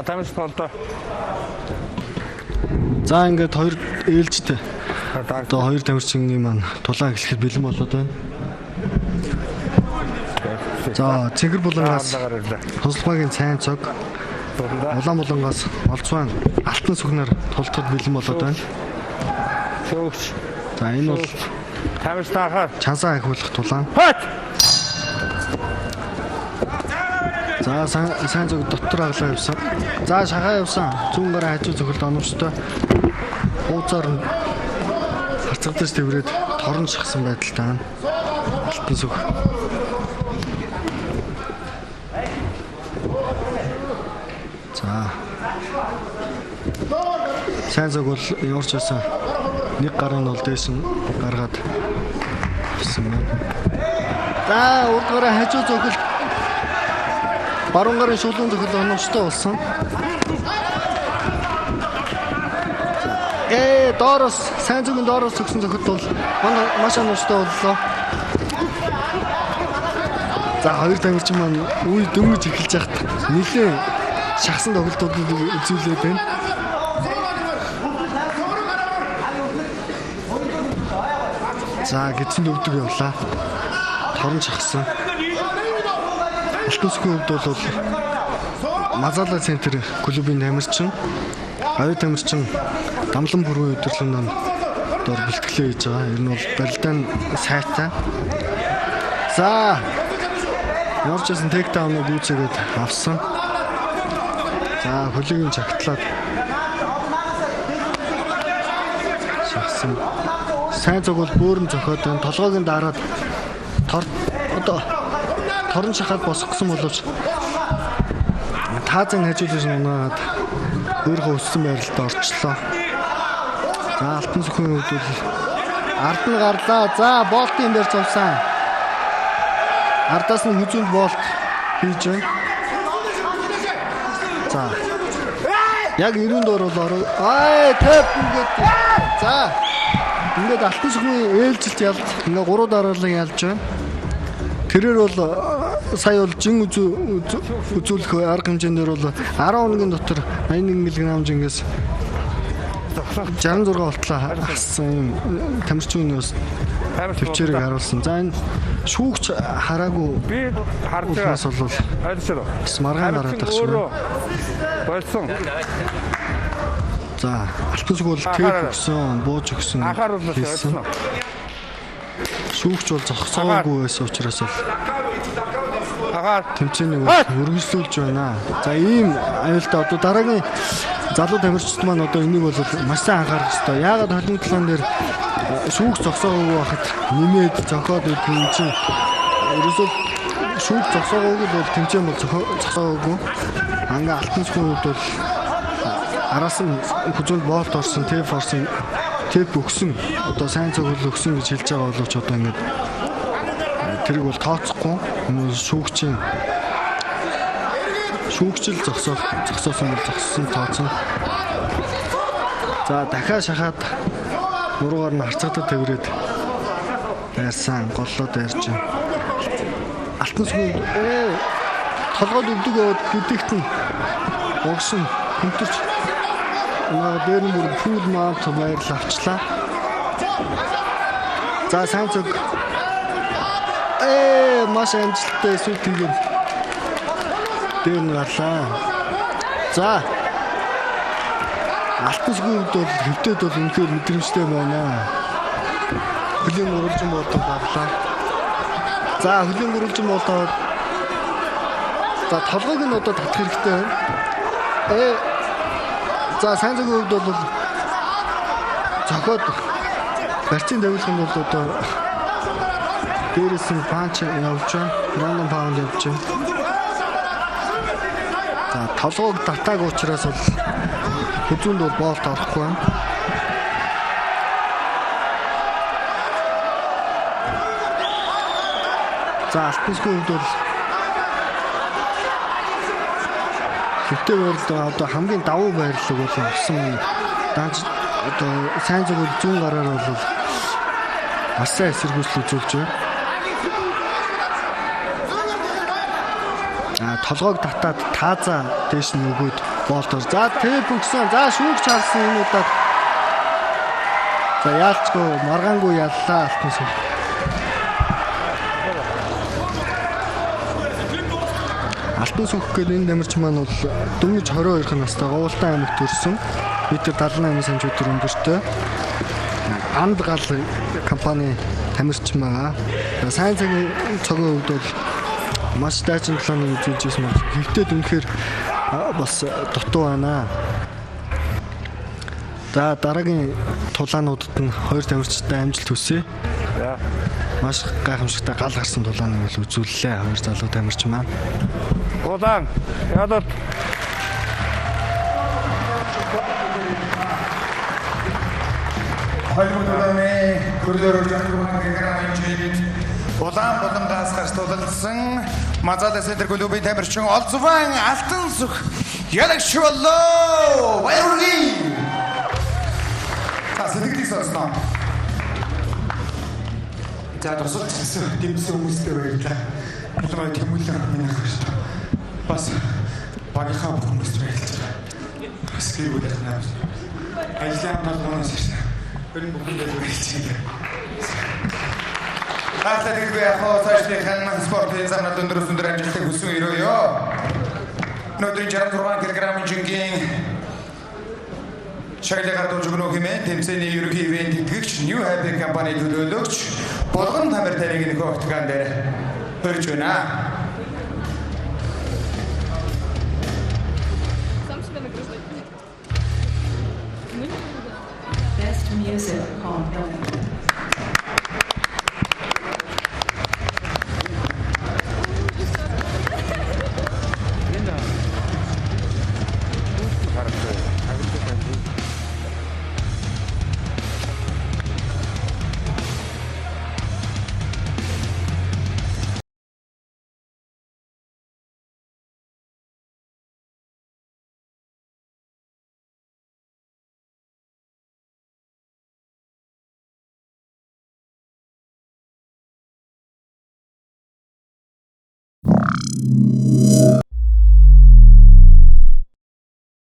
Тамирч толдоо. За ингээд хоёр ээлжтэй. Одоо хоёр тамирчин маань тулаан эхлэхэд бэлэн болоод байна. За Цэнгэр булангаас Хонслбагийн цайн цог, Улаан булангаас Олцван алтан сүгнээр тулдахад бэлэн болоод байна. Шүүгч. За энэ бол тамирч таахаар чансаа ахиулах тулаан. За сайн зөв дотор аглаа явсан. За шахаа явсан. Зүүн гараа хажуу зөвхөлд оновчтой. Хууцаар нь харцагдаж тэврээд торон шахсан байдалтай байна. Алтан сүг. За. Сайн зөв бол ямарч байсан. Нэг гарын бол дээш нь гаргаад авсан байна. За урд гараа хажуу зөвхөлд баруун гарын шулуун зөвхөл оновчтой болсон. Доороос сайн зүгийн доороос өгсөн зөвхөлд бол маш оновчтой боллоо. За хоёр тамирчин маань үе дөнгөж эхэлж яхад нэлээд шахсан тоглолтуудыг үзүүлээд байна. За гидсэн өвдөг явлаа. Торон шахсан. Алтан сүгийн хувьд бол Мазала центр клубын тамирчин, хоёр тамирчин Дамлан бүрийн өдөрлөнд дор бэлтгэлээ хийж байгаа. Энэ бол барилдаан сайтай. За Норчсон тейктауныг үүсгээд авсан. За хөлөгийн чагтлаад шахсан. Сайн зүг бол бөөрн зохиод байна. Толгойг нь дараад торон шахаад босгосон боловч таазан хажуулж унаад өөрийнхөө өссөн байралд орчлоо. За алтан сүхийн хувьд бол ард нь гарлаа. За болтын дээр зовсон. Ардаас нь хүзүүнд болт хийж байна. За яг 90 доор бол тэп ингээд. За ингээд алтан сүхийн ээлжилт ялд ингээ 3 дараалан ялж байна. Тэрээр бол сая бол жин үзүүлэх арга хэмжээндээр бол 10 хоногийн дотор 81 кг жингээс 66 болтлоо хассан юм тамирчин бас төвчээрийг харуулсан. За энэ шүүгч хараагүй би харж байгаа бол ойлгосоо. бас маргаан дараад байх шиг болсон. За алтан сүг бол тэп өгсөн, бууж өгсөн. Анхааруулж байсан. Шүүгч бол зогсоогүй байсан учраас бол тэмцээнийг өргөжлүүлж байна. За ийм аюултай одоо дараагийн залуу тамирчид маань одоо энийг бол маш сайн анхаарах хэрэгтэй. Яагаад холны талаан дээр шүүгч зогсоогүй байхад нэмээд зохиод өгөх юм чинь ерөөсөө шүүгч зогсоогүйг бол тэмцээн бол зогсоогүй. Ангаа алтан сүгийн хувьд бол араас нь хүзүүнд болт орсон, тэп өгсөн. Одоо сайн зөвлөл өгсөн гэж хэлж байгаа боловч одоо ингээд тэрийг бол тооцохгүй. Шүүгчл зогсоосон бол зогссон тооцсон. За дахиад шахаад нуруугаар нь харцагдаад тэврээд байрсан голлоод байрж байна. Алтан сүгийн толгойд өвдөг яваад гэдэгт нь угсан хэмтэрч дээр нь бүр фул маунт байрлал авчлаа. За сайн зөв маш амжилттай эсвэл тэгээд дээр нь гарлаа. За алтан сүгийн хувьд бол хөвтөд бол үнэхээр мэдрэмжтэй байна. Хөлийн уралжин болдог гарлаа. За хөлийн уралжин болоод за толгойг нь одоо татах хэрэгтэй байна. За сайн зөв хувьд бол зохиод барьцын тавилах нь бол одоо дээрээс нь панч явж байна. Рандом паунд явж байна. За толгойг татааг учраас бол хүзүүнд бол болт орохгүй байна. За алтан сүгийн хувьд бол хөвтэй байрлал одоо хамгийн давуу байрлал бол авсан. Данч одоо сайн зөв зүүн гараар бол маш сайн эсэргүүцэл үзүүлж байна. толгойг татаад тааза дээш нь өгөөд болдор. За тэп өгсөн. За шүүгч харсан энэ удаад. За яалцгүй маргаангүй яллаа алтан сүх. Алтан сүх гэдэг энэ дамирч маань бол дөнгөж 22 настай Говьлтан аймагт төрсэн. Бид 78 санч өдөр өндөртэй. Анд гал компани тамирчин байгаа. Сайн цагийн цагийн үед бол маш дайчин планыг үзүүлж ирсэн байна. Хэвтээд үнэхээр бас дутуу байна. За дараагийн тулаануудад нь хоёр тамирчтай амжилт хүсье. Маш гайхамшигтай гал гарсан тулааныг бол үзүүллээ. Хоёр залуу тамирчин маань. Удаан. Ядад. Хоёрдугаар коридороор жанрын гэрээ улаан боломжоос гарч тулалдсан Мазада центр клубын тамирчин Олзван Алтан сүх Ялагшволоо Баярги Асэдэгдий сонсноо. За тусалцсан дэмсэн хүмүүстэй баярлалаа. Улмаа тэмүүлэн минь хашт. Бас багийнхаа хүмүүстэй баярлалаа. Бас гэрүүд ханаа. Ажлын болгоноос ирсэн. Гэрэн бүхэндээ баярлалаа. Хаалт яг цаашдын спортын замнад өндөр амжилтыг хүсэн өрөөё. Өнөөдрийн 66 кг жингийн шагналгаар дуулж хэмээн тэмцээний ерөнхий ивент итгэгч New Happy компани төлөөлөгч Болгон тамир тариг нэг огтган дээр хөрж байна. Best music on